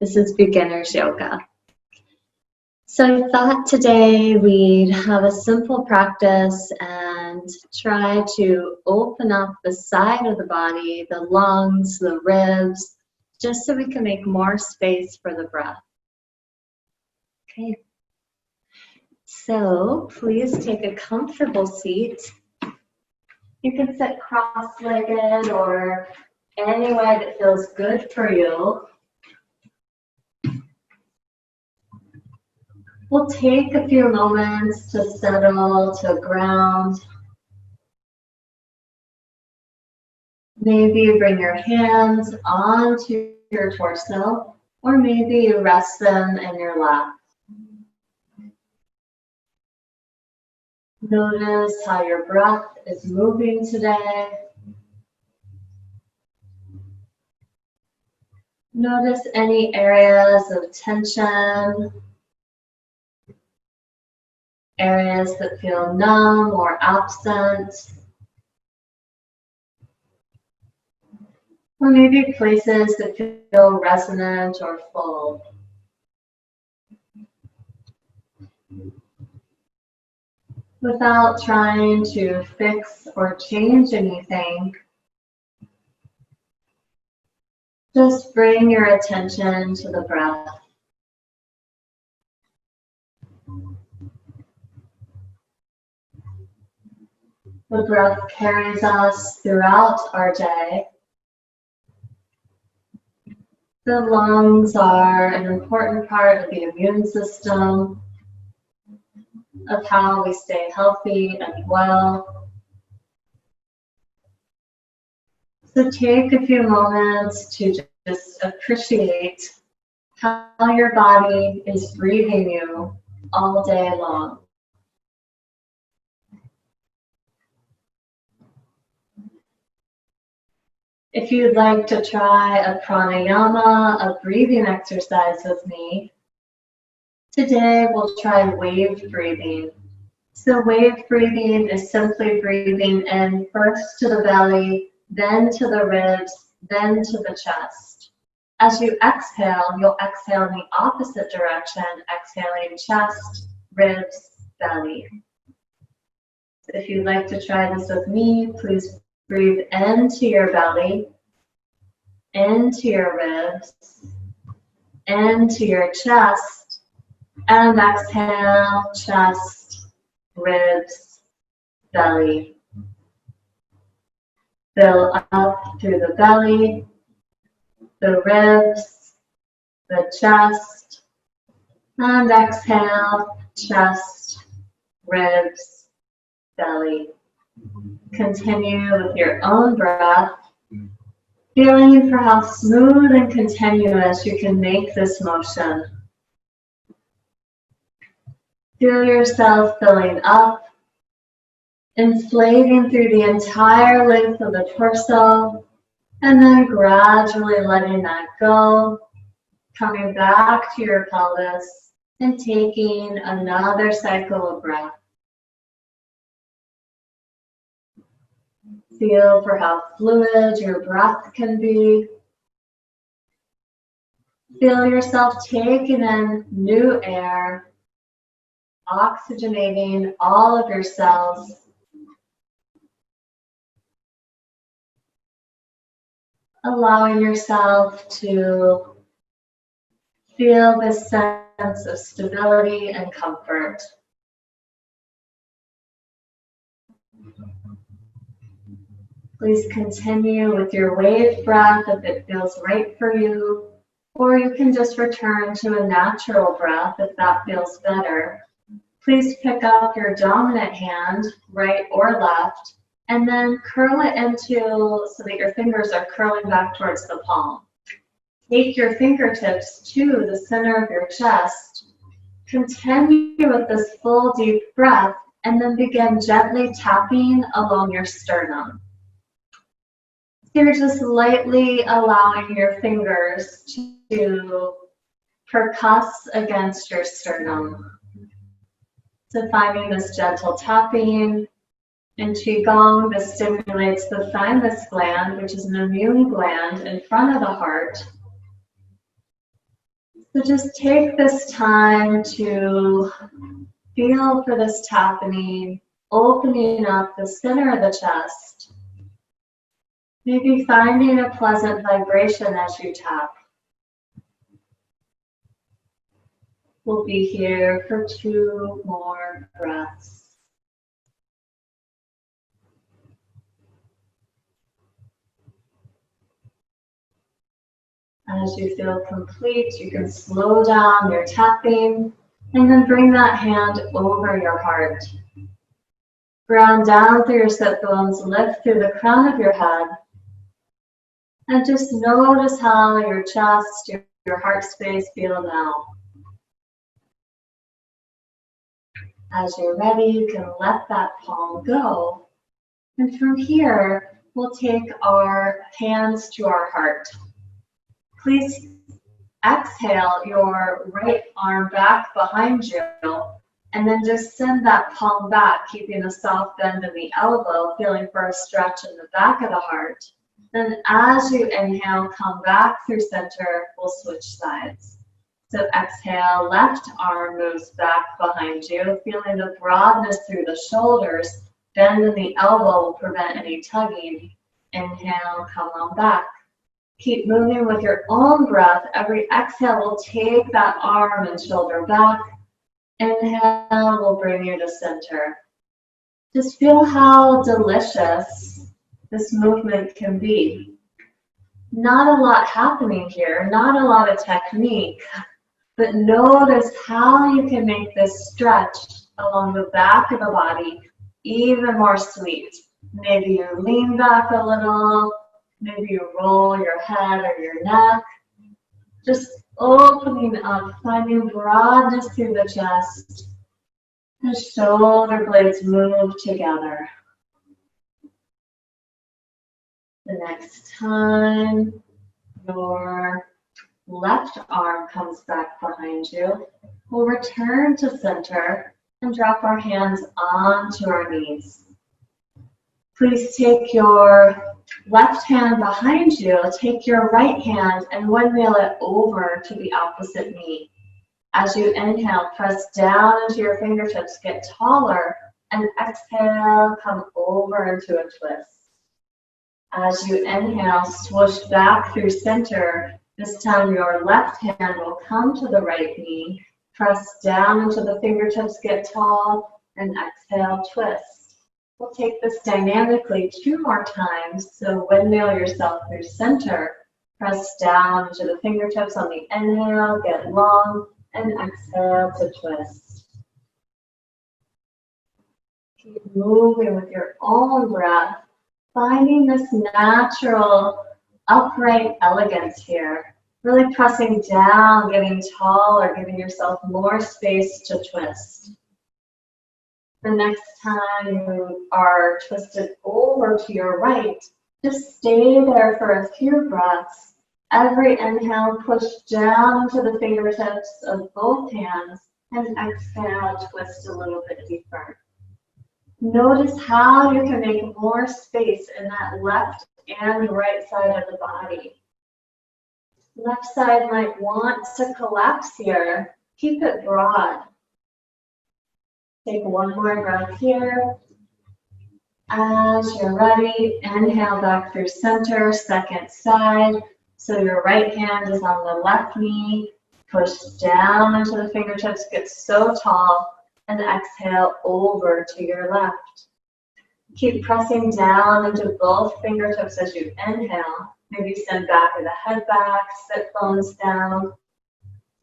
This is beginner's yoga. So I thought today we'd have a simple practice and try to open up the side of the body, the lungs, the ribs, just so we can make more space for the breath. Okay. So please take a comfortable seat. You can sit cross-legged or any way that feels good for you. We'll take a few moments to settle, to ground. Maybe bring your hands onto your torso, or maybe you rest them in your lap. Notice how your breath is moving today. Notice any areas of tension, areas that feel numb or absent, or maybe places that feel resonant or full. Without trying to fix or change anything, just bring your attention to the breath. The breath carries us throughout our day. The lungs are an important part of the immune system, of how we stay healthy and well. So take a few moments to just appreciate how your body is breathing you all day long. If you'd like to try a pranayama, a breathing exercise with me, today we'll try wave breathing. So wave breathing is simply breathing in first to the belly, then to the ribs, then to the chest. As you exhale, you'll exhale in the opposite direction, exhaling chest, ribs, belly. So if you'd like to try this with me, please breathe into your belly, into your ribs, into your chest, and exhale, chest, ribs, belly. Fill up through the belly, the ribs, the chest, and exhale, chest, ribs, belly. Continue with your own breath, feeling for how smooth and continuous you can make this motion. Feel yourself filling up, inflating through the entire length of the torso, and then gradually letting that go, coming back to your pelvis and taking another cycle of breath. Feel for how fluid your breath can be. Feel yourself taking in new air, oxygenating all of your cells. Allowing yourself to feel this sense of stability and comfort. Please continue with your wave breath if it feels right for you, or you can just return to a natural breath if that feels better. Please pick up your dominant hand, right or left, and then curl it into so that your fingers are curling back towards the palm. Take your fingertips to the center of your chest. Continue with this full deep breath, and then begin gently tapping along your sternum. You're just lightly allowing your fingers to percuss against your sternum. So finding this gentle tapping. In Qigong, this stimulates the thymus gland, which is an immune gland in front of the heart. So just take this time to feel for this happening, opening up the center of the chest. Maybe finding a pleasant vibration as you tap. We'll be here for 2 more breaths. As you feel complete, you can slow down your tapping and then bring that hand over your heart. Ground down through your sit bones, lift through the crown of your head, and just notice how your chest, your heart space feel now. As you're ready, you can let that palm go. And from here, we'll take our hands to our heart. Please exhale your right arm back behind you, and then just send that palm back, keeping a soft bend in the elbow, feeling for a stretch in the back of the heart. Then as you inhale, come back through center, we'll switch sides. So exhale, left arm moves back behind you, feeling the broadness through the shoulders. Bend in the elbow will prevent any tugging. Inhale, come on back. Keep moving with your own breath. Every exhale will take that arm and shoulder back. Inhale will bring you to center. Just feel how delicious this movement can be. Not a lot happening here, not a lot of technique, but notice how you can make this stretch along the back of the body even more sweet. Maybe you lean back a little. Maybe you roll your head or your neck. Just opening up, finding broadness through the chest. The shoulder blades move together. The next time your left arm comes back behind you, we'll return to center and drop our hands onto our knees. Please take your left hand behind you, take your right hand and windmill it over to the opposite knee. As you inhale, press down into your fingertips, get taller, and exhale, come over into a twist. As you inhale, swoosh back through center. This time your left hand will come to the right knee, press down into the fingertips, get tall, and exhale, twist. We'll take this dynamically 2 more times. So windmill yourself through center. Press down into the fingertips on the inhale, get long, and exhale to twist. Keep moving with your own breath, finding this natural upright elegance here. Really pressing down, getting tall, or giving yourself more space to twist. The next time you are twisted over to your right, just stay there for a few breaths. Every inhale, push down into the fingertips of both hands, and exhale, twist a little bit deeper. Notice how you can make more space in that left and right side of the body. Left side might want to collapse here. Keep it broad. Take 1 more breath here. As you're ready, inhale back through center, second side. So your right hand is on the left knee. Push down into the fingertips, get so tall, and exhale over to your left. Keep pressing down into both fingertips as you inhale. Maybe send back of the head back, sit bones down,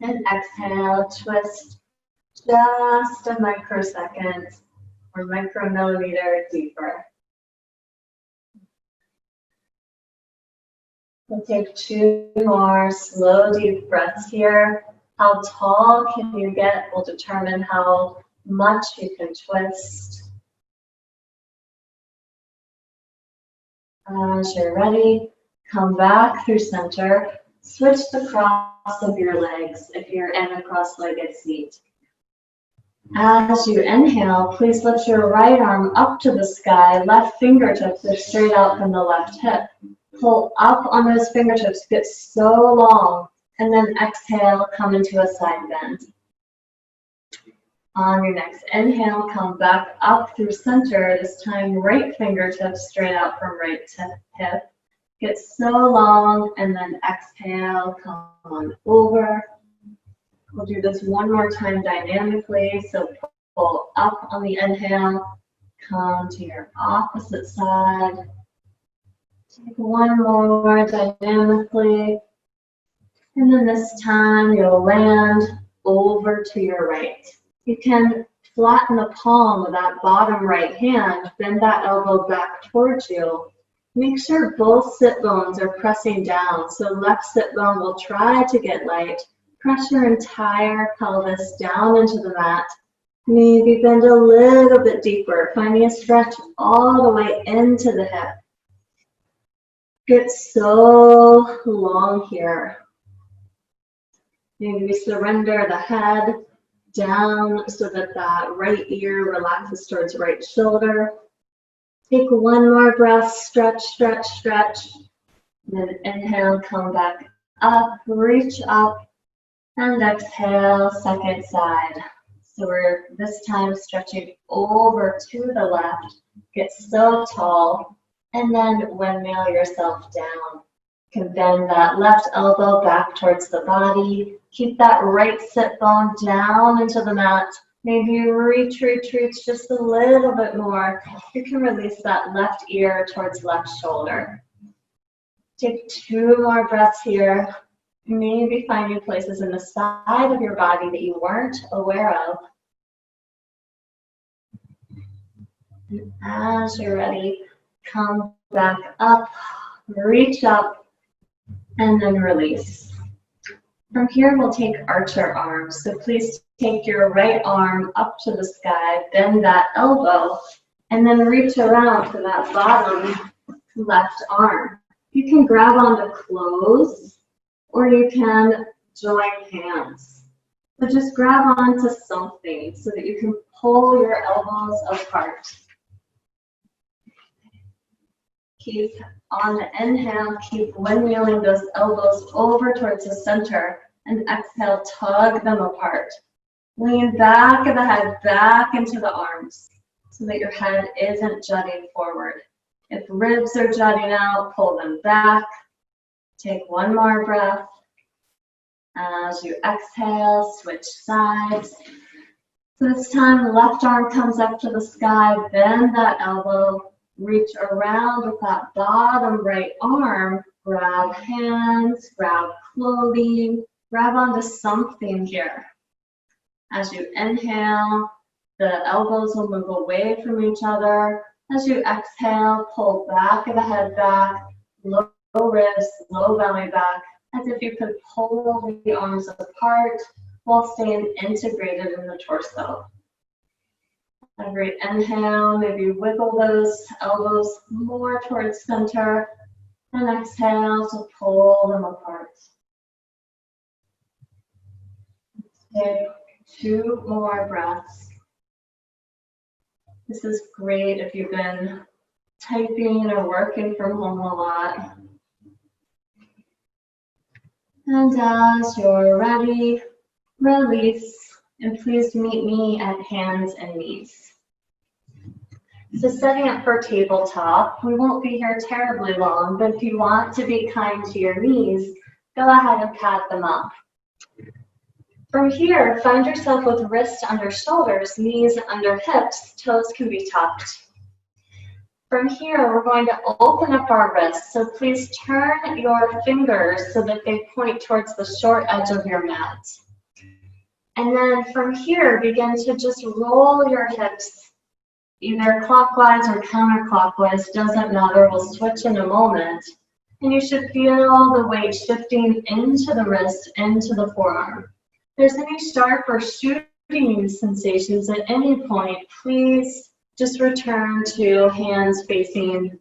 and exhale, twist just a microsecond or micromillimeter deeper. We'll take 2 more slow, deep breaths here. How tall can you get will determine how much you can twist. As you're ready, come back through center. Switch the cross of your legs if you're in a cross-legged seat. As you inhale, please lift your right arm up to the sky. Left fingertips are straight out from the left hip. Pull up on those fingertips, get so long, And then exhale, come into a side bend. On your next inhale, come back up through center. This time, right fingertips straight out from right hip. Get so long, and then exhale, come on over. We'll do this one more time dynamically. So pull up on the inhale, come to your opposite side. Take one more dynamically. And then this time you'll land over to your right. You can flatten the palm of that bottom right hand, bend that elbow back towards you. Make sure both sit bones are pressing down. So left sit bone will try to get light. Press your entire pelvis down into the mat. Maybe bend a little bit deeper, finding a stretch all the way into the hip. Get so long here. Maybe surrender the head down so that that right ear relaxes towards right shoulder. Take one more breath, stretch, stretch, stretch. Then inhale, come back up, reach up, and exhale, second side. So we're this time stretching over to the left. Get so tall, and then windmill yourself down. You can bend that left elbow back towards the body. Keep that right sit bone down into the mat. Maybe you reach just a little bit more. You can release that left ear towards left shoulder. Take two more breaths here. Maybe finding places in the side of your body that you weren't aware of. And as you're ready, come back up, reach up, and then release. From here, we'll take archer arms. So please take your right arm up to the sky, bend that elbow, and then reach around for that bottom left arm. You can grab onto clothes, or you can join hands. So just grab onto something so that you can pull your elbows apart. Keep on the inhale, keep windmilling those elbows over towards the center, and exhale, tug them apart. Lean back of the head, back into the arms, so that your head isn't jutting forward. If ribs are jutting out, pull them back. Take one more breath. As you exhale, switch sides. So this time, the left arm comes up to the sky, bend that elbow, reach around with that bottom right arm, grab hands, grab clothing, grab onto something here. As you inhale, the elbows will move away from each other. As you exhale, pull back of the head back, low ribs, low belly back, as if you could pull the arms apart while staying integrated in the torso. Every inhale, maybe wiggle those elbows more towards center, and exhale to pull them apart. Take two more breaths. This is great if you've been typing or working from home a lot. And as you're ready, release, and please meet me at hands and knees. So setting up for tabletop, we won't be here terribly long, but if you want to be kind to your knees, go ahead and pat them up. From here, find yourself with wrists under shoulders, knees under hips, toes can be tucked. From here, we're going to open up our wrists, so please turn your fingers so that they point towards the short edge of your mat. And then from here, begin to just roll your hips, either clockwise or counterclockwise, doesn't matter, we'll switch in a moment. And you should feel the weight shifting into the wrist, into the forearm. If there's any sharp or shooting sensations at any point, please just return to hands facing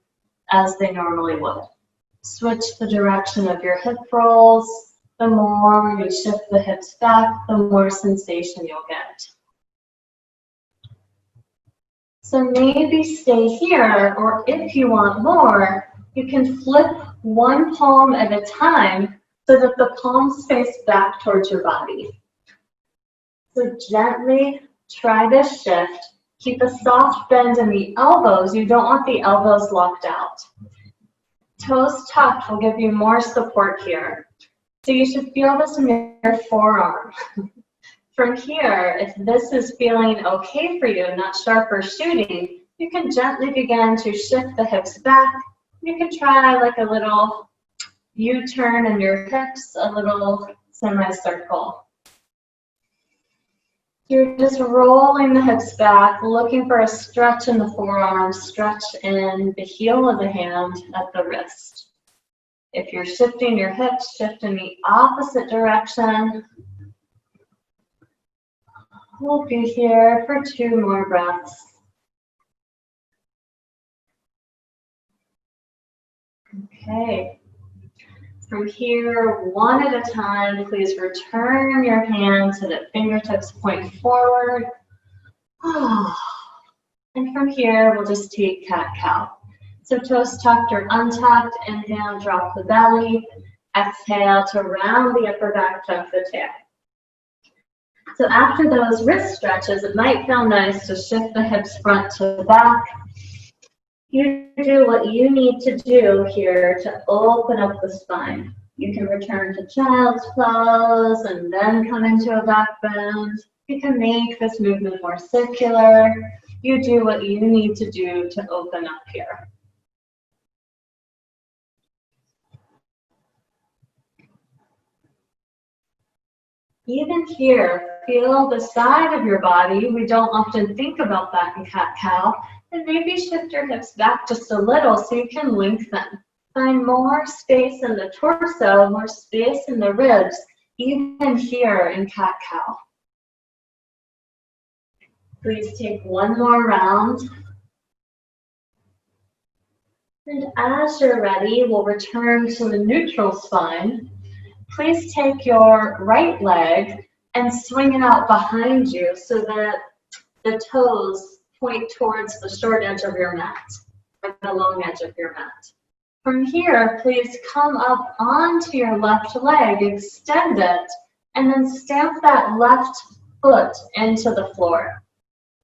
as they normally would. Switch the direction of your hip rolls. The more you shift the hips back, the more sensation you'll get. So maybe stay here, or if you want more, you can flip one palm at a time so that the palms face back towards your body. So gently try this shift. Keep a soft bend in the elbows. You don't want the elbows locked out. Toes tucked will give you more support here. So you should feel this in your forearm. From here, if this is feeling okay for you, not sharp or shooting, you can gently begin to shift the hips back. You can try like a little U-turn in your hips, a little semicircle. You're just rolling the hips back, looking for a stretch in the forearm, stretch in the heel of the hand at the wrist. If you're shifting your hips, shift in the opposite direction. We'll be here for 2 more breaths. Okay. From here, one at a time, please return your hands so that fingertips point forward. And from here, we'll just take cat-cow. So toes tucked or untucked, inhale, drop the belly. Exhale to round the upper back, tuck the tail. So after those wrist stretches, it might feel nice to shift the hips front to back. You do what you need to do here to open up the spine. You can return to child's pose and then come into a back bend. You can make this movement more circular. You do what you need to do to open up here. Even here, feel the side of your body. We don't often think about that in cat-cow. And maybe shift your hips back just a little so you can lengthen. Find more space in the torso, more space in the ribs, even here in cat-cow. Please take one more round. And as you're ready, we'll return to the neutral spine. Please take your right leg and swing it out behind you so that the toes point towards the short edge of your mat, or the long edge of your mat. From here, please come up onto your left leg, extend it, and then stamp that left foot into the floor.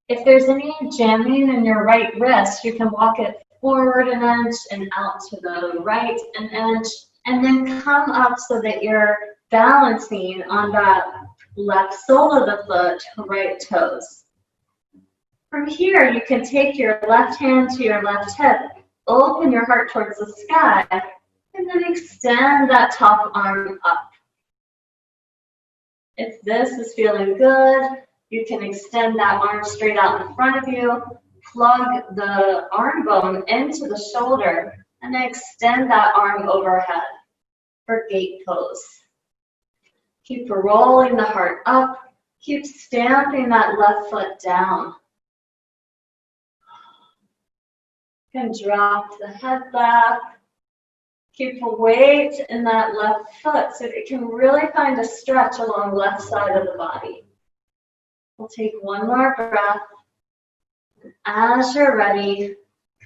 If there's any jamming in your right wrist, you can walk it forward an inch and out to the right an inch, and then come up so that you're balancing on that left sole of the foot, right toes. From here, you can take your left hand to your left hip, open your heart towards the sky, and then extend that top arm up. If this is feeling good, you can extend that arm straight out in front of you, plug the arm bone into the shoulder, and then extend that arm overhead for gate pose. Keep rolling the heart up. Keep stamping that left foot down. You can drop the head back. Keep a weight in that left foot so that you can really find a stretch along the left side of the body. We'll take one more breath. As you're ready,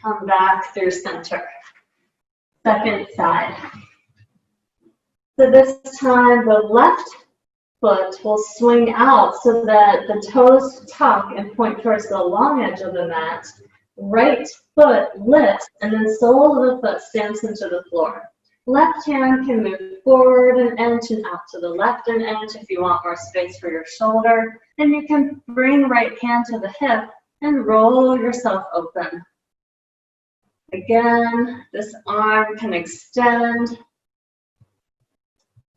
come back through center. Second side. So this time the left foot will swing out so that the toes tuck and point towards the long edge of the mat. Right foot lifts and then sole of the foot stamps into the floor. Left hand can move forward an inch and out to the left an inch if you want more space for your shoulder. And you can bring right hand to the hip and roll yourself open. Again, this arm can extend.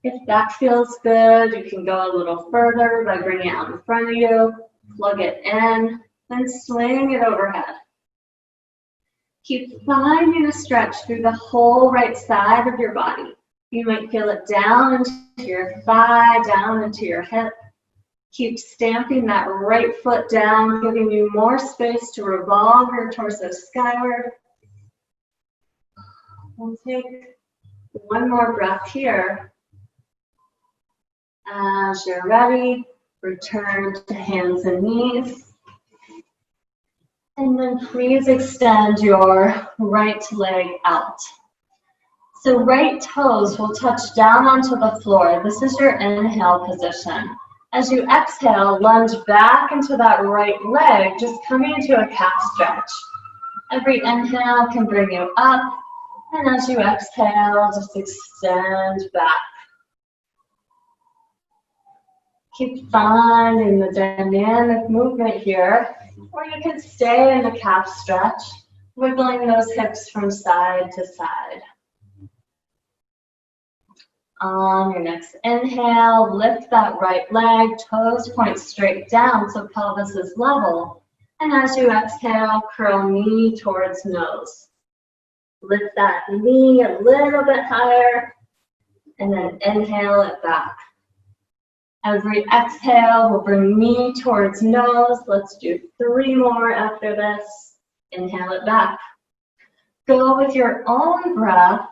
If that feels good, you can go a little further by bringing it out in front of you, plug it in, then swing it overhead. Keep finding a stretch through the whole right side of your body. You might feel it down into your thigh, down into your hip. Keep stamping that right foot down, giving you more space to revolve your torso skyward. We'll take one more breath here. As you're ready, return to hands and knees. And then please extend your right leg out. So right toes will touch down onto the floor. This is your inhale position. As you exhale, lunge back into that right leg, just coming into a calf stretch. Every inhale can bring you up, and as you exhale, just extend back. Keep finding the dynamic movement here, or you can stay in the calf stretch, wiggling those hips from side to side. On your next inhale, lift that right leg, toes point straight down so pelvis is level. And as you exhale, curl knee towards nose. Lift that knee a little bit higher, and then inhale it back. Every exhale will bring knee towards nose. Let's do 3 more after this. Inhale it back. Go with your own breath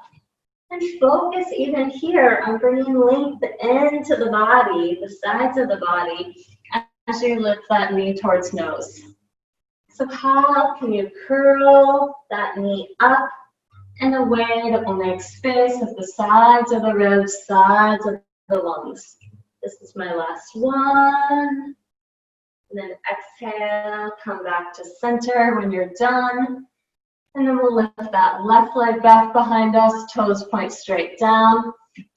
and focus even here on bringing length into the body, the sides of the body, as you lift that knee towards nose. So how can you curl that knee up in a way that will make space at the sides of the ribs, sides of the lungs? This is my last one. And then exhale, come back to center when you're done. And then we'll lift that left leg back behind us, toes point straight down,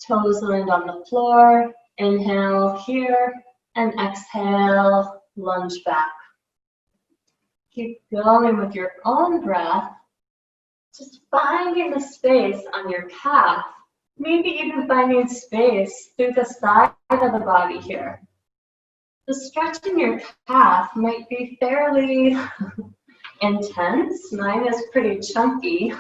toes land on the floor. Inhale here, and exhale, lunge back. Keep going with your own breath, just finding the space on your calf, maybe even finding space through the side of the body here. The stretch in your calf might be fairly intense. Mine is pretty chunky.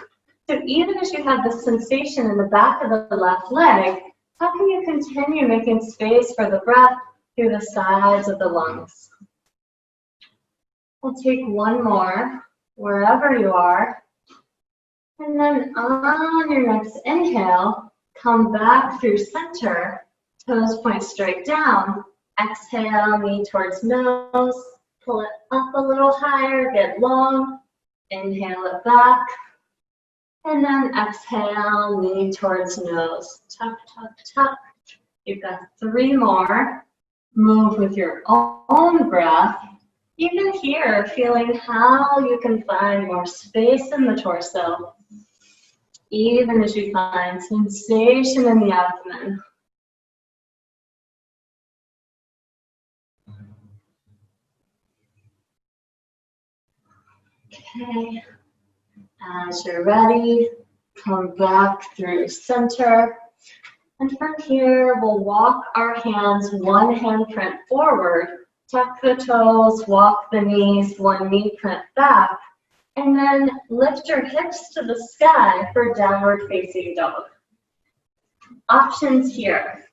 So even as you have this sensation in the back of the left leg, how can you continue making space for the breath through the sides of the lungs? We'll take one more, wherever you are. And then on your next inhale, come back through center, toes point straight down. Exhale, knee towards nose. Pull it up a little higher, get long. Inhale it back. And then exhale, knee towards nose. Tuck, tuck, tuck. You've got 3 more. Move with your own breath. Even here, feeling how you can find more space in the torso. Even as you find sensation in the abdomen. Okay, as you're ready, come back through center. And from here, we'll walk our hands 1 handprint forward, tuck the toes, walk the knees, 1 knee print back, and then lift your hips to the sky for downward facing dog. Options here.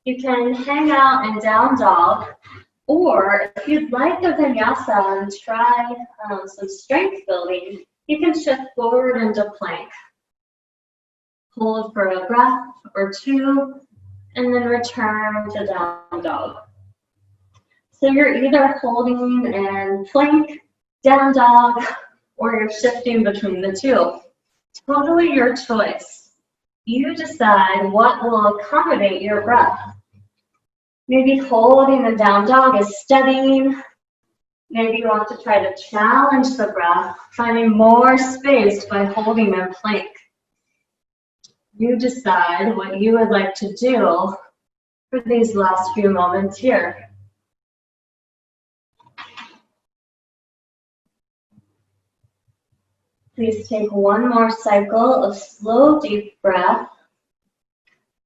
You can hang out in down dog, or if you'd like a vinyasa and try some strength building, you can shift forward into plank. Hold for a breath or 2, and then return to down dog. So you're either holding in plank, down dog, or you're shifting between the 2. Totally your choice. You decide what will accommodate your breath. Maybe holding the down dog is steadying. Maybe you want to try to challenge the breath, finding more space by holding in plank. You decide what you would like to do for these last few moments here. Please take 1 more cycle of slow, deep breath.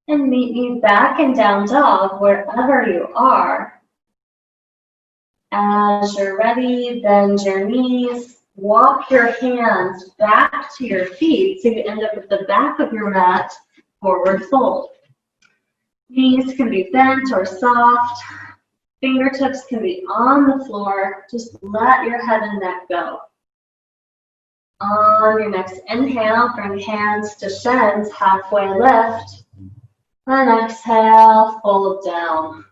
And meet me back in down dog wherever you are. As you're ready, bend your knees, walk your hands back to your feet so you end up with the back of your mat, forward fold. Knees can be bent or soft. Fingertips can be on the floor. Just let your head and neck go. On your next inhale, bring hands to shins, halfway lift. And exhale, fold down.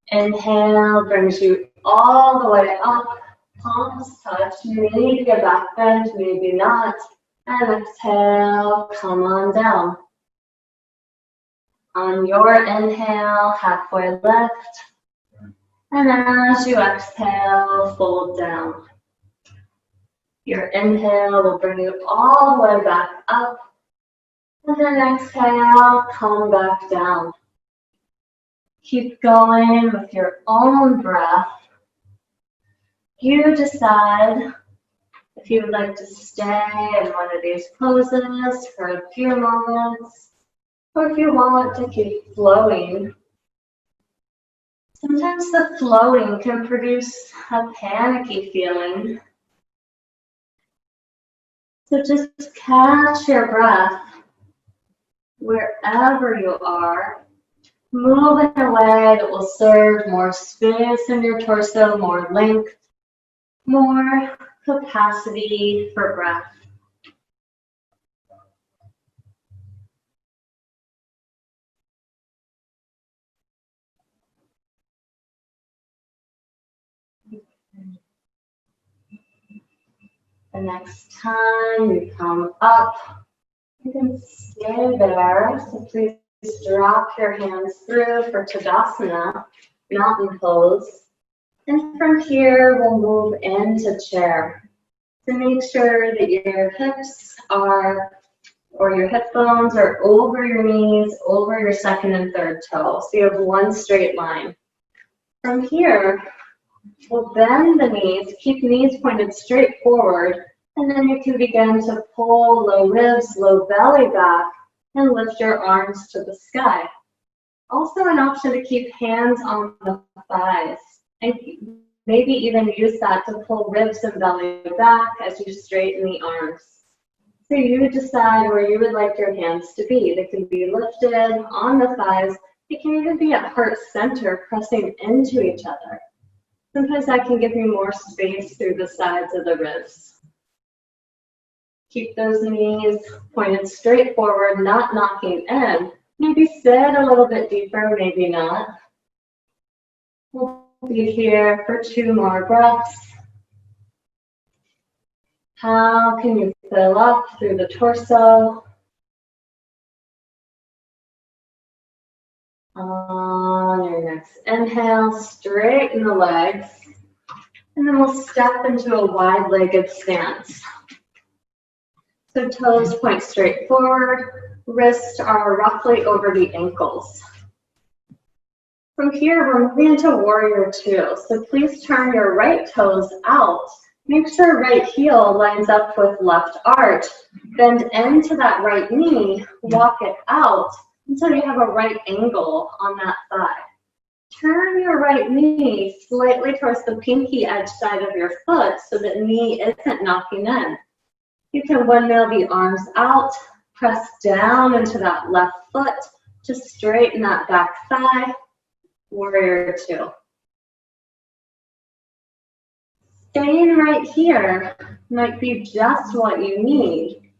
Inhale brings you all the way up, palms touch. Maybe a back bend, maybe not. And exhale, come on down. On your inhale, halfway lift. And as you exhale, fold down. Your inhale will bring you all the way back up. And then exhale, come back down. Keep going with your own breath. You decide if you would like to stay in one of these poses for a few moments, or if you want to keep flowing. Sometimes the flowing can produce a panicky feeling. So just catch your breath wherever you are. Move in a way that will serve more space in your torso, more length, more capacity for breath. The next time you come up, you can stay there. So please drop your hands through for Tadasana, mountain pose. And from here, we'll move into chair. So make sure that your hips are, or your hip bones are over your knees, over your second and third toe. So you have one straight line. From here, we'll bend the knees, keep knees pointed straight forward, and then you can begin to pull low ribs, low belly back, and lift your arms to the sky. Also an option to keep hands on the thighs, and maybe even use that to pull ribs and belly back as you straighten the arms. So you decide where you would like your hands to be. They can be lifted on the thighs. They can even be at heart center, pressing into each other. Sometimes that can give you more space through the sides of the ribs. Keep those knees pointed straight forward, not knocking in. Maybe sit a little bit deeper, maybe not. We'll be here for 2 more breaths. How can you fill up through the torso? On your next inhale, straighten the legs. And then we'll step into a wide-legged stance. So toes point straight forward, wrists are roughly over the ankles. From here, we're moving into Warrior Two. So please turn your right toes out. Make sure right heel lines up with left arch. Bend into that right knee, walk it out until you have a right angle on that thigh. Turn your right knee slightly towards the pinky edge side of your foot so that knee isn't knocking in. You can windmill the arms out, press down into that left foot to straighten that back thigh. Warrior Two. Staying right here might be just what you need.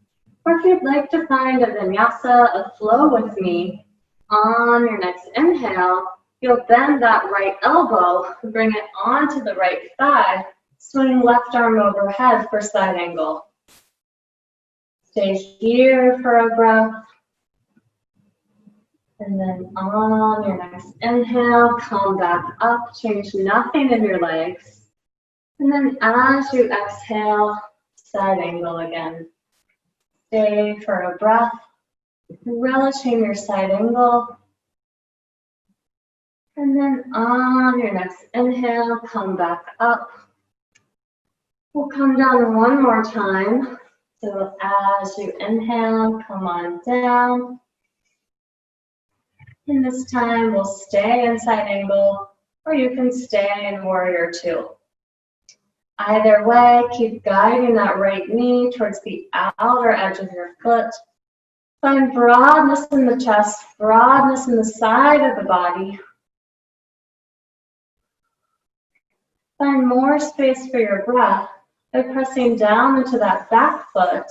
Or if you'd like to find a vinyasa, a flow with me, on your next inhale, you'll bend that right elbow, bring it onto the right thigh, swing left arm overhead for side angle. Stay here for a breath. And then on your next inhale, come back up, change nothing in your legs. And then as you exhale, side angle again. Stay for a breath, relishing your side angle. And then on your next inhale, come back up. We'll come down one more time. So as you inhale, come on down. And this time we'll stay in side angle, or you can stay in Warrior Two. Either way, keep guiding that right knee towards the outer edge of your foot. Find broadness in the chest, broadness in the side of the body. Find more space for your breath by pressing down into that back foot,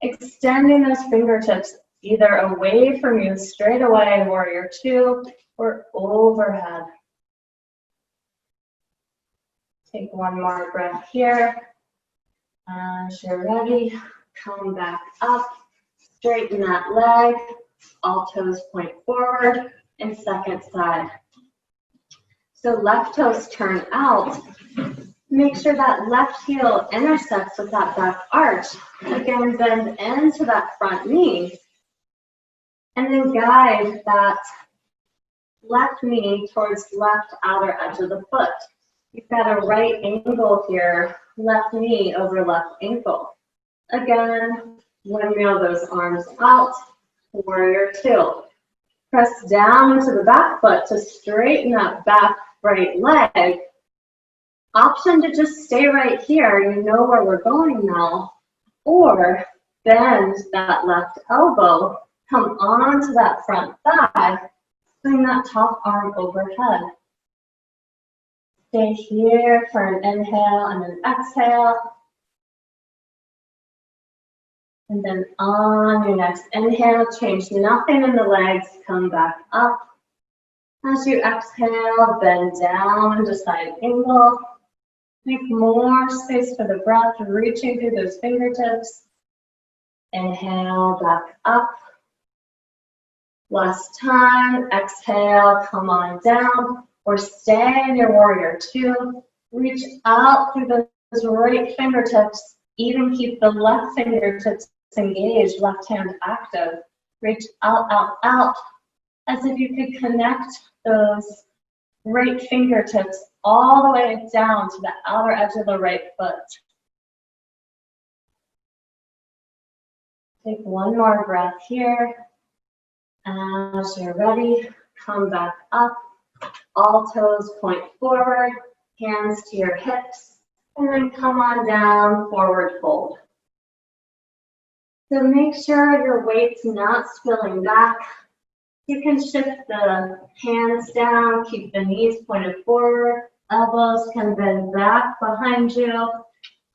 extending those fingertips either away from you straight away in Warrior Two or overhead. Take one more breath here. As you're ready, come back up, straighten that leg, all toes point forward, and second side. So left toes turn out. Make sure that left heel intersects with that back arch. Again, bend into that front knee. And then guide that left knee towards left outer edge of the foot. You've got a right angle here, left knee over left ankle. Again, windmill those arms out, warrior two. Press down into the back foot to straighten that back right leg. Option to just stay right here, you know where we're going now. Or bend that left elbow, come onto that front thigh, bring that top arm overhead. Stay here for an inhale and an exhale. And then on your next inhale, change nothing in the legs, come back up. As you exhale, bend down into side angle. Make more space for the breath, reaching through those fingertips. Inhale, back up. Last time, exhale, come on down, or stay in your warrior two. Reach out through those right fingertips, even keep the left fingertips engaged, left hand active. Reach out, out, out, as if you could connect those right fingertips all the way down to the outer edge of the right foot. Take one more breath here. As you're ready, come back up. All toes point forward, hands to your hips, and then come on down, forward fold. So make sure your weight's not spilling back. You can shift the hands down, keep the knees pointed forward, elbows can bend back behind you,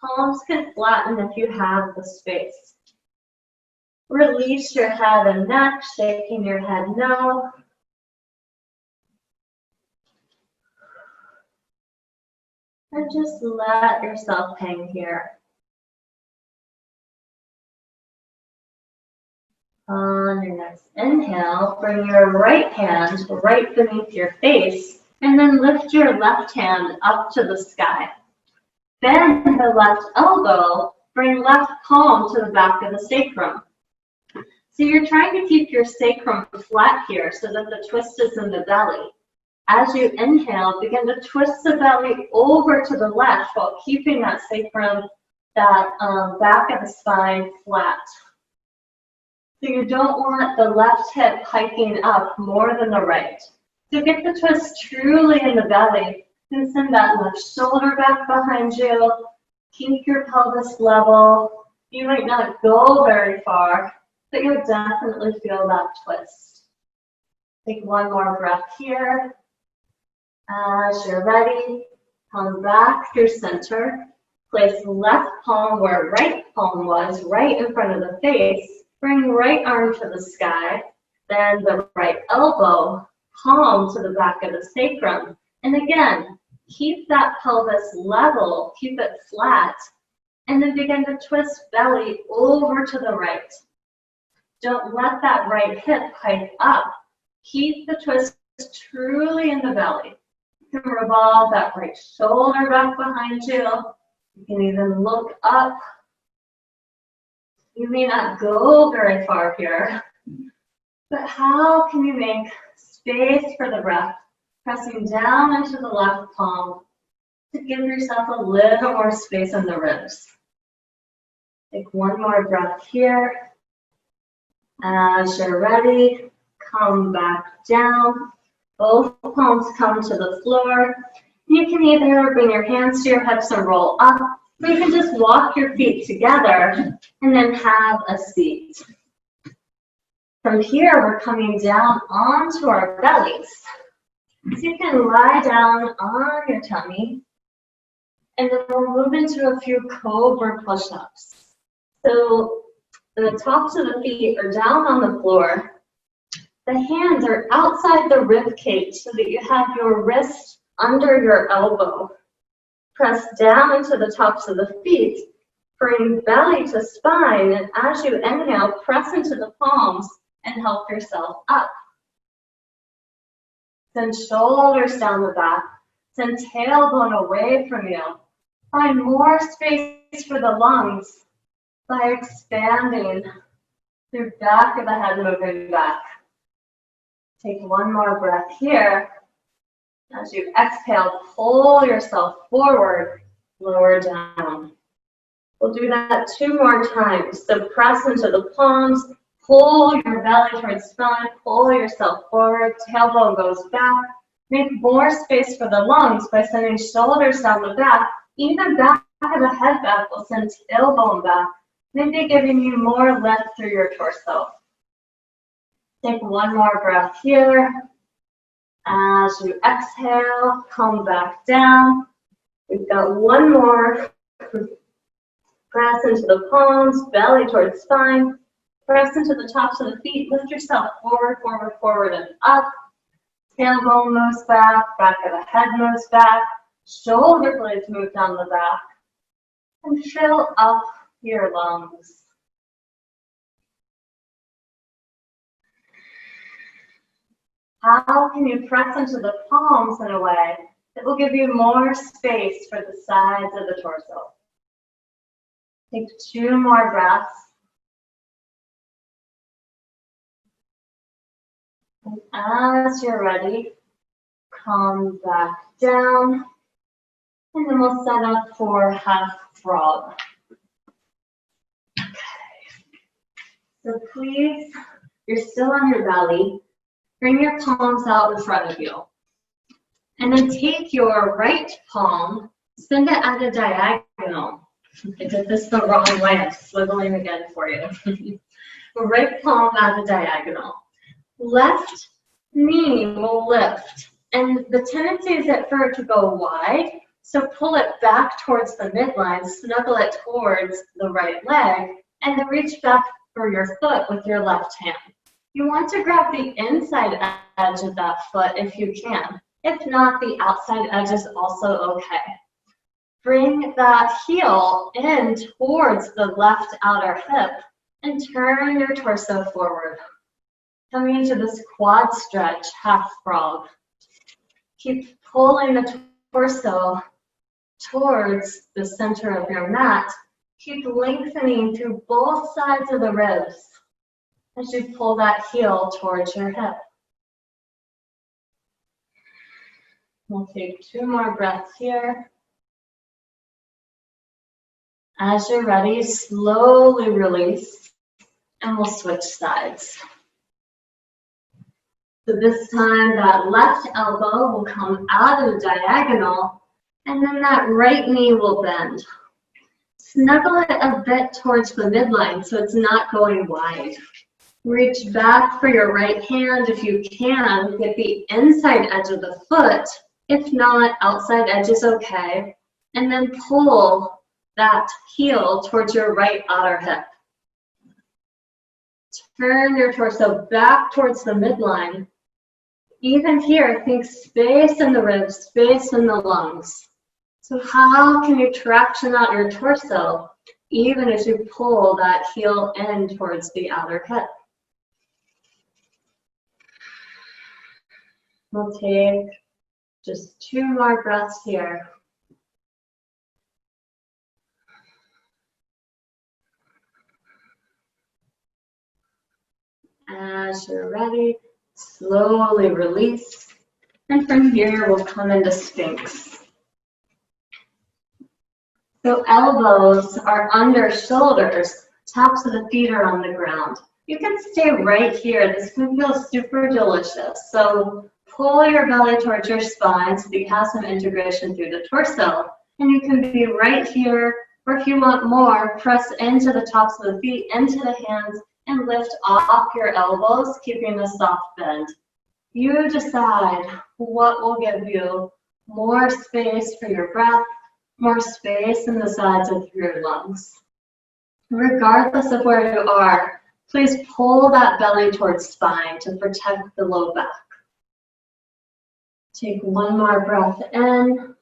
palms can flatten if you have the space. Release your head and neck, shaking your head no. And just let yourself hang here. On your next inhale, bring your right hand right beneath your face, and then lift your left hand up to the sky. Bend the left elbow, bring left palm to the back of the sacrum. So you're trying to keep your sacrum flat here so that the twist is in the belly. As you inhale, begin to twist the belly over to the left while keeping that sacrum, that back of the spine flat. So you don't want the left hip hiking up more than the right. So get the twist truly in the belly and send that left shoulder back behind you. Keep your pelvis level. You might not go very far, but you'll definitely feel that twist. Take one more breath here. As you're ready, come back through center. Place left palm where right palm was, right in front of the face. Bring right arm to the sky. Then the right elbow, palm to the back of the sacrum. And again, keep that pelvis level, keep it flat. And then begin to twist belly over to the right. Don't let that right hip hike up. Keep the twist truly in the belly. You can revolve that right shoulder back behind you. You can even look up. You may not go very far here, but how can you make space for the breath, pressing down into the left palm to give yourself a little more space in the ribs. Take one more breath here. As you're ready, come back down. Both palms come to the floor. You can either bring your hands to your hips and roll up, or you can just walk your feet together and then have a seat. From here, we're coming down onto our bellies. So you can lie down on your tummy, and then we'll move into a few cobra push-ups. So the tops of the feet are down on the floor. The hands are outside the rib cage so that you have your wrist under your elbow. Press down into the tops of the feet Bring belly to spine, and as you inhale, press into the palms and help yourself up. Send shoulders down the back. Send tailbone away from you. Find more space for the lungs by expanding through back of the head, moving back. Take one more breath here. As you exhale, pull yourself forward, lower down. We'll do that 2 more times. So press into the palms, pull your belly towards spine, pull yourself forward, tailbone goes back. Make more space for the lungs by sending shoulders down the back. Even back of the head back will send tailbone back, maybe giving you more lift through your torso. Take one more breath here. As you exhale, come back down. We've got one more. Press into the palms, belly towards spine. Press into the tops of the feet. Lift yourself forward, forward, forward, and up. Tailbone moves back, back of the head moves back. Shoulder blades move down the back. And fill up your lungs. How can you press into the palms in a way that will give you more space for the sides of the torso? Take 2 more breaths. And as you're ready, come back down. And then we'll set up for half frog. Okay. So please, you're still on your belly. Bring your palms out in front of you. And then take your right palm, send it at a diagonal. I did this the wrong way. I'm swiveling again for you. Right palm at a diagonal. Left knee will lift. And the tendency is for it to go wide. So pull it back towards the midline, snuggle it towards the right leg, and then reach back for your foot with your left hand. You want to grab the inside edge of that foot if you can. If not, the outside edge is also okay. Bring that heel in towards the left outer hip and turn your torso forward. Coming into this quad stretch, half frog. Keep pulling the torso towards the center of your mat. Keep lengthening through both sides of the ribs as you pull that heel towards your hip. We'll take 2 more breaths here. As you're ready, slowly release, and we'll switch sides. So this time, that left elbow will come out of the diagonal, and then that right knee will bend. Snuggle it a bit towards the midline so it's not going wide. Reach back for your right hand if you can. Get the inside edge of the foot. If not, outside edge is okay. And then pull that heel towards your right outer hip. Turn your torso back towards the midline. Even here, think space in the ribs, space in the lungs. So how can you traction out your torso even as you pull that heel in towards the outer hip? We'll take just 2 more breaths here. As you're ready, slowly release. And from here, we'll come into Sphinx. So elbows are under shoulders, tops of the feet are on the ground. You can stay right here. This can feel super delicious. So pull your belly towards your spine so that you have some integration through the torso. And you can be right here, or if you want more, press into the tops of the feet, into the hands, and lift off your elbows, keeping a soft bend. You decide what will give you more space for your breath, more space in the sides of your lungs. Regardless of where you are, please pull that belly towards spine to protect the low back. Take 1 more breath in.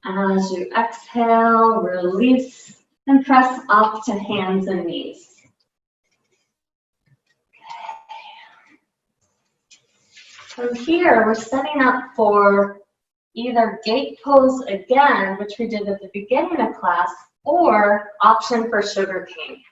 As you exhale, release. And press up to hands and knees. From here, we're setting up for either gate pose again, which we did at the beginning of class, or option for sugar cane.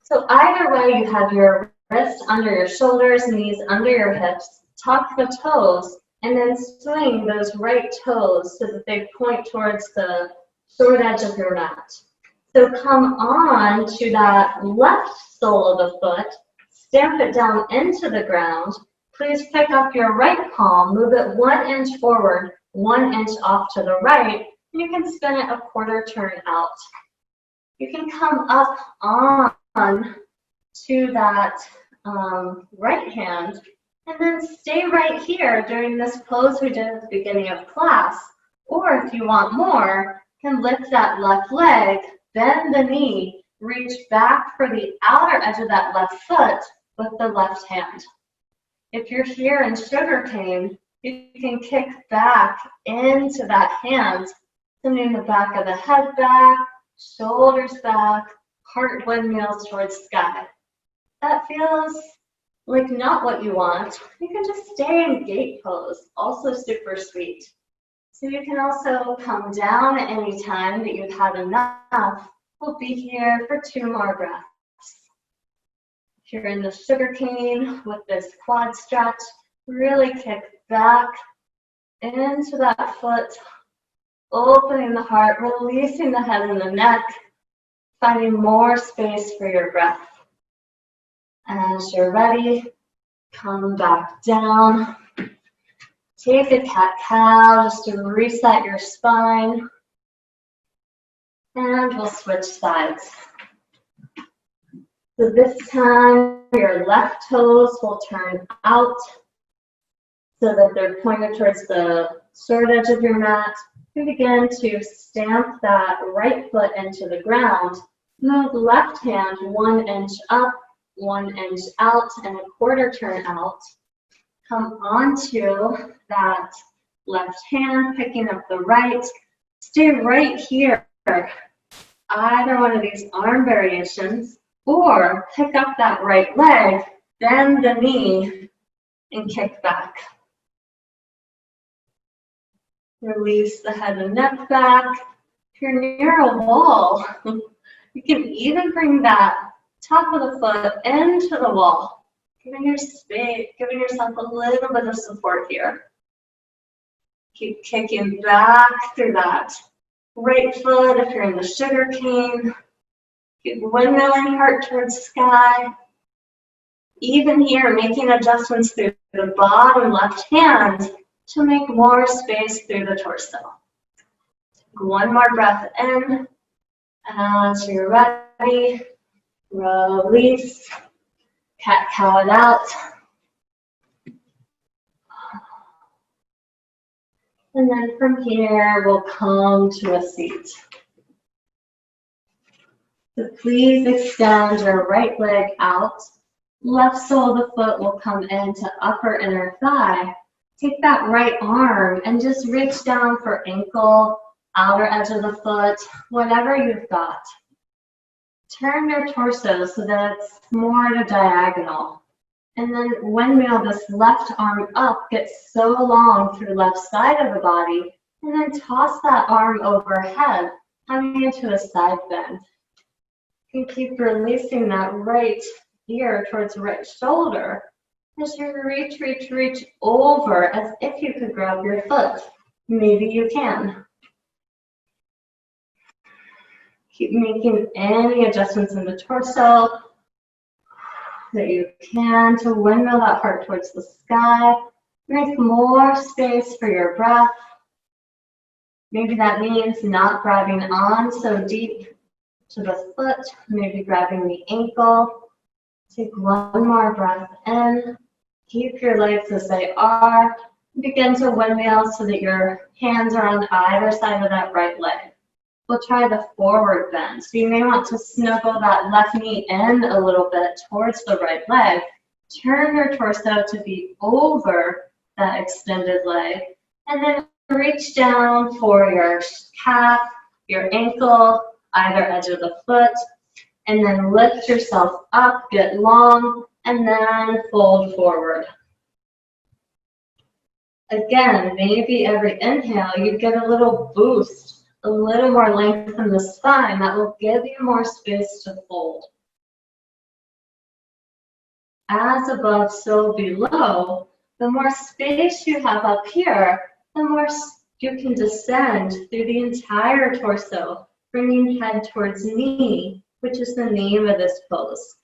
So either way, you have your wrists under your shoulders, knees under your hips, tuck the toes, and then swing those right toes so that they point towards the short edge of your mat. So come on to that left sole of the foot, stamp it down into the ground. Please pick up your right palm, move it 1 inch forward, 1 inch off to the right, and you can spin it a quarter turn out. You can come up on to that right hand, and then stay right here during this pose we did at the beginning of class. Or if you want more, you can lift that left leg, bend the knee, reach back for the outer edge of that left foot with the left hand. If you're here in sugar cane, you can kick back into that hand, sending the back of the head back, shoulders back, heart windmills towards sky. That feels like not what you want. You can just stay in gate pose, also super sweet. So you can also come down at any time that you've had enough. We'll be here for 2 more breaths. If you're in the sugar cane with this quad stretch, really kick back into that foot, opening the heart, releasing the head and the neck, finding more space for your breath. As you're ready, come back down. Take a cat-cow just to reset your spine. And we'll switch sides. So this time, your left toes will turn out so that they're pointed towards the short edge of your mat. You begin to stamp that right foot into the ground. Move left hand 1 inch up, 1 inch out, and a quarter turn out. Come onto that left hand, picking up the right. Stay right here. Either one of these arm variations, or pick up that right leg, bend the knee, and kick back. Release the head and neck back. If you're near a wall, you can even bring that top of the foot into the wall, giving yourself a little bit of support here. Keep kicking back through that right foot if you're in the sugar cane. Keep windmilling heart towards sky. Even here, making adjustments through the bottom left hand to make more space through the torso. Take 1 more breath in. As you're ready, release. Cat-cow it out. And then from here, we'll come to a seat. So please extend your right leg out. Left sole of the foot will come into upper inner thigh. Take that right arm and just reach down for ankle, outer edge of the foot, whatever you've got. Turn your torso so that it's more at a diagonal. And then windmill this left arm up, get so long through left side of the body, and then toss that arm overhead, coming into a side bend. You can keep releasing that right ear towards the right shoulder as you reach over as if you could grab your foot. Maybe you can. Keep making any adjustments in the torso that you can to windmill that heart towards the sky. Make more space for your breath. Maybe that means not grabbing on so deep to the foot, maybe grabbing the ankle. Take 1 more breath in. Keep your legs as they are. Begin to windmill so that your hands are on either side of that right leg. We'll try the forward bend. So you may want to snuggle that left knee in a little bit towards the right leg. Turn your torso to be over that extended leg. And then reach down for your calf, your ankle, either edge of the foot, and then lift yourself up, get long, and then fold forward. Again, maybe every inhale you get a little boost, a little more length in the spine that will give you more space to fold. As above, so below, the more space you have up here, the more you can descend through the entire torso, bringing head towards knee, which is the name of this pose.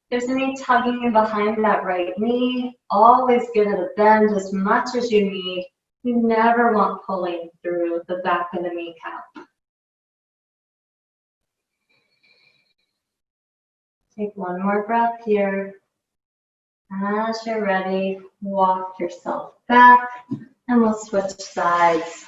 If there's any tugging behind that right knee, always give it a bend as much as you need. You never want pulling through the back of the kneecap. Take one more breath here. As you're ready, walk yourself back, and we'll switch sides.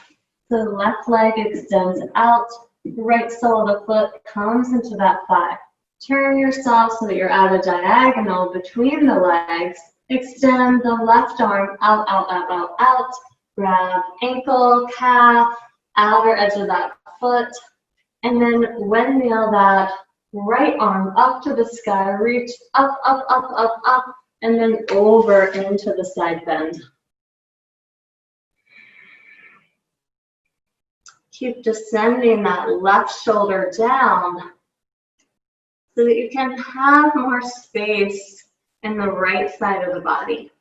The left leg extends out, the right sole of the foot comes into that thigh. Turn yourself so that you're at a diagonal between the legs. Extend the left arm out, out, out, out, out. Grab ankle, calf, outer edge of that foot, and then windmill that right arm up to the sky. Reach up, up, up, up, up, and then over into the side bend. Keep descending that left shoulder down so that you can have more space in the right side of the body.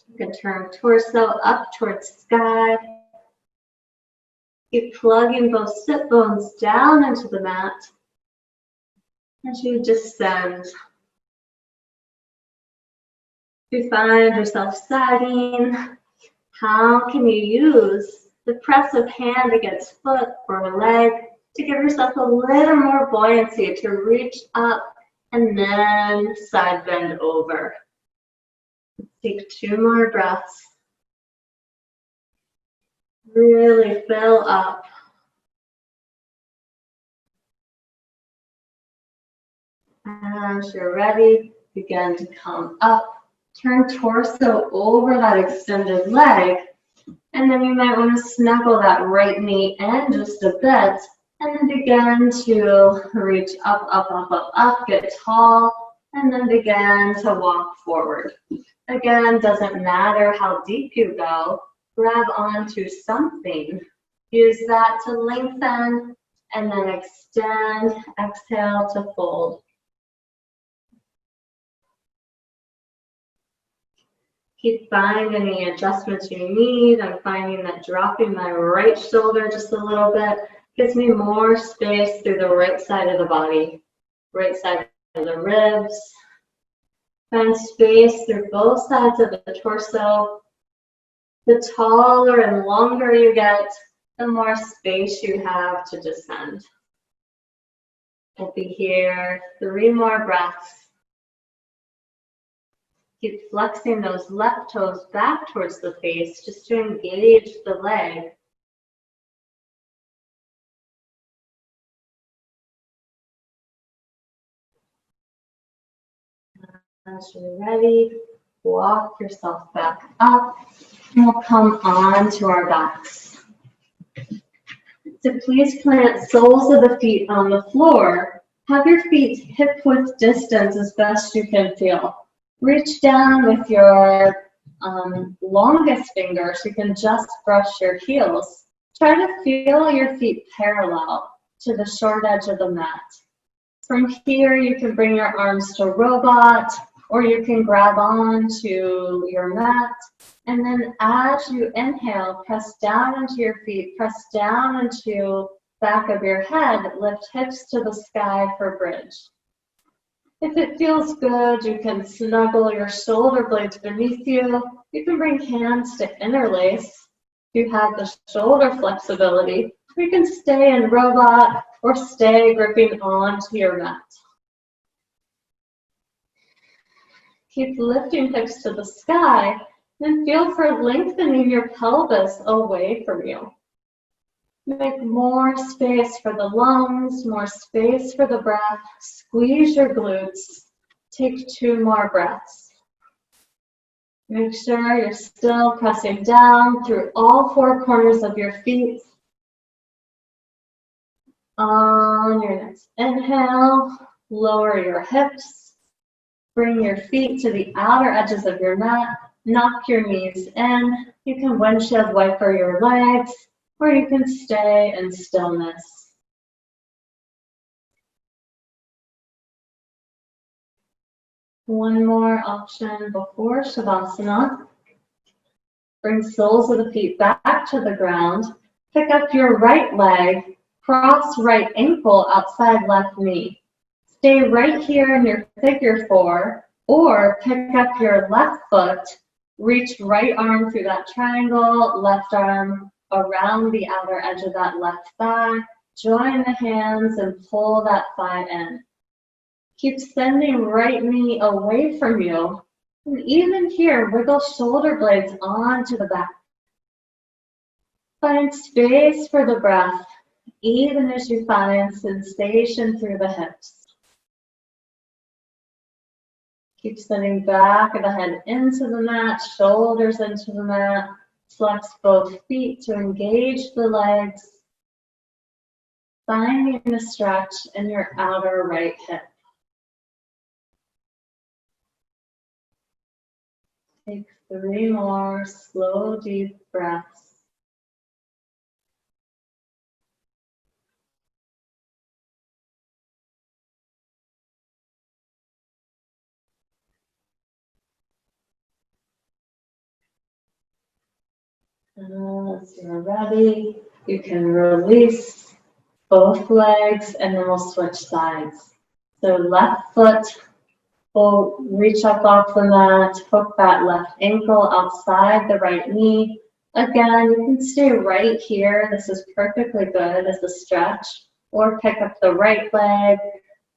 You can turn torso up towards sky. Keep plugging both sit bones down into the mat as you descend. If you find yourself sagging, how can you use the press of hand against foot or leg to give yourself a little more buoyancy to reach up and then side bend over? Take 2 more breaths. Really fill up. As you're ready, begin to come up. Turn torso over that extended leg. And then you might want to snuggle that right knee in just a bit. And then begin to reach up, up, up, up, up. Get tall. And then begin to walk forward. Again, doesn't matter how deep you go. Grab onto something. Use that to lengthen and then extend. Exhale to fold. Keep finding any adjustments you need. I'm finding that dropping my right shoulder just a little bit gives me more space through the right side of the body, right side of the ribs. Find space through both sides of the torso. The taller and longer you get, the more space you have to descend. We'll be here 3 more breaths. Keep flexing those left toes back towards the face just to engage the leg. As you're ready, walk yourself back up, and we'll come on to our backs. So please plant soles of the feet on the floor. Have your feet hip-width distance as best you can feel. Reach down with your longest finger so you can just brush your heels. Try to feel your feet parallel to the short edge of the mat. From here, you can bring your arms to robot, or you can grab on to your mat. And then as you inhale, press down into your feet, press down into back of your head, lift hips to the sky for bridge. If it feels good, you can snuggle your shoulder blades beneath you. You can bring hands to interlace. If you have the shoulder flexibility, you can stay in robot or stay gripping onto your mat. Keep lifting hips to the sky and feel for lengthening your pelvis away from you. Make more space for the lungs, more space for the breath. Squeeze your glutes. Take 2 more breaths. Make sure you're still pressing down through all 4 corners of your feet. On your next inhale, lower your hips. Bring your feet to the outer edges of your mat. Knock your knees in. You can windshield wiper your legs, or you can stay in stillness. One more option before Shavasana. Bring soles of the feet back to the ground. Pick up your right leg, cross right ankle outside left knee. Stay right here in your figure four, or pick up your left foot, reach right arm through that triangle, left arm around the outer edge of that left thigh. Join the hands and pull that thigh in. Keep sending right knee away from you. And even here, wiggle shoulder blades onto the back. Find space for the breath, even as you find sensation through the hips. Keep sending back of the head into the mat, shoulders into the mat. Flex both feet to engage the legs. Finding a stretch in your outer right hip. Take 3 more slow, deep breaths. As you're ready, you can release both legs and then we'll switch sides. So left foot will reach up off the mat, hook that left ankle outside the right knee. Again, you can stay right here. This is perfectly good as a stretch. Or pick up the right leg,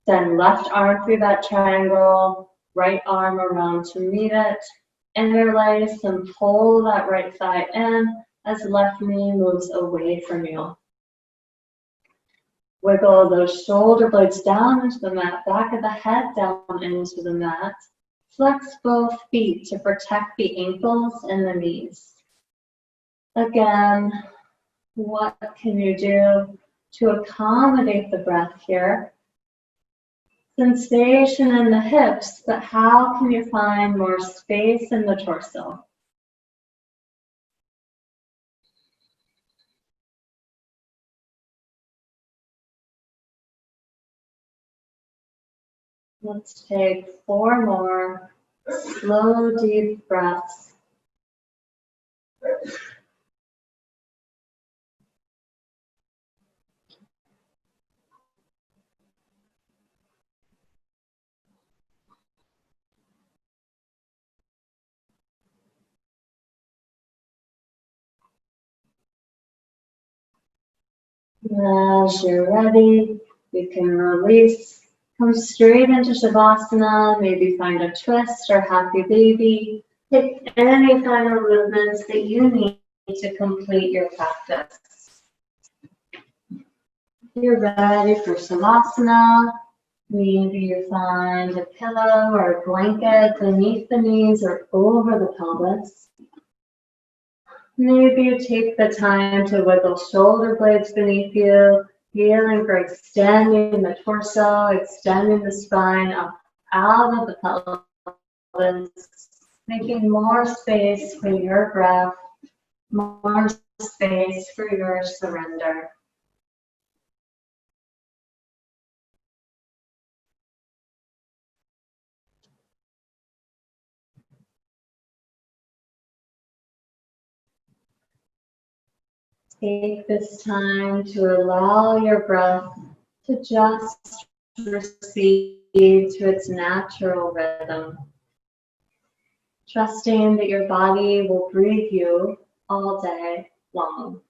then left arm through that triangle, right arm around to meet it. Interlace and pull that right thigh in as left knee moves away from you. Wiggle those shoulder blades down into the mat, back of the head down into the mat. Flex both feet to protect the ankles and the knees. Again, what can you do to accommodate the breath here? Sensation in the hips, but how can you find more space in the torso? Let's take 4 more slow, deep breaths. As you're ready, you can release. Come straight into Shavasana, maybe find a twist or happy baby. Take any final movements that you need to complete your practice. If you're ready for Shavasana, maybe you find a pillow or a blanket beneath the knees or over the pelvis. Maybe you take the time to wiggle shoulder blades beneath you, feeling for extending the torso, extending the spine up out of the pelvis, making more space for your breath, more space for your surrender. Take this time to allow your breath to just recede to its natural rhythm. Trusting that your body will breathe you all day long.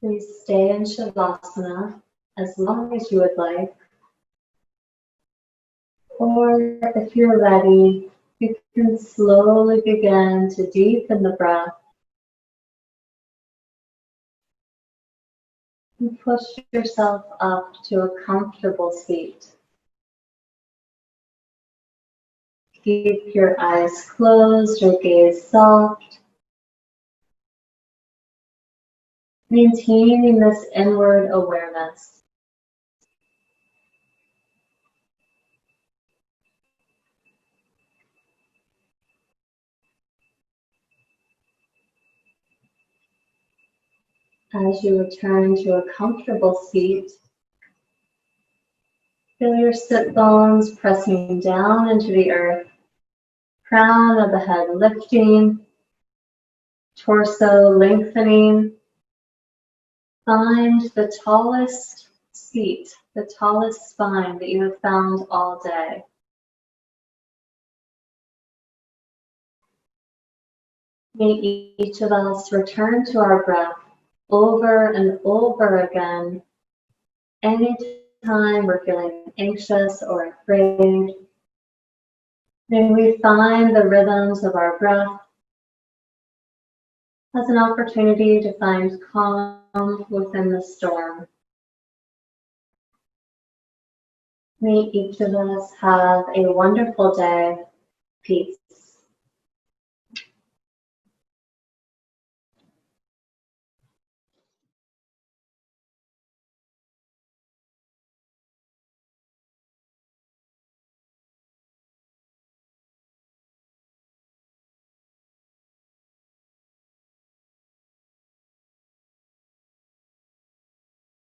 Please stay in Shavasana as long as you would like. Or if you're ready, you can slowly begin to deepen the breath and push yourself up to a comfortable seat. Keep your eyes closed or gaze soft, maintaining this inward awareness. As you return to a comfortable seat, feel your sit bones pressing down into the earth, crown of the head lifting, torso lengthening. Find the tallest seat, the tallest spine that you have found all day. May each of us return to our breath over and over again, anytime we're feeling anxious or afraid. May we find the rhythms of our breath as an opportunity to find calm within the storm. May each of us have a wonderful day. Peace.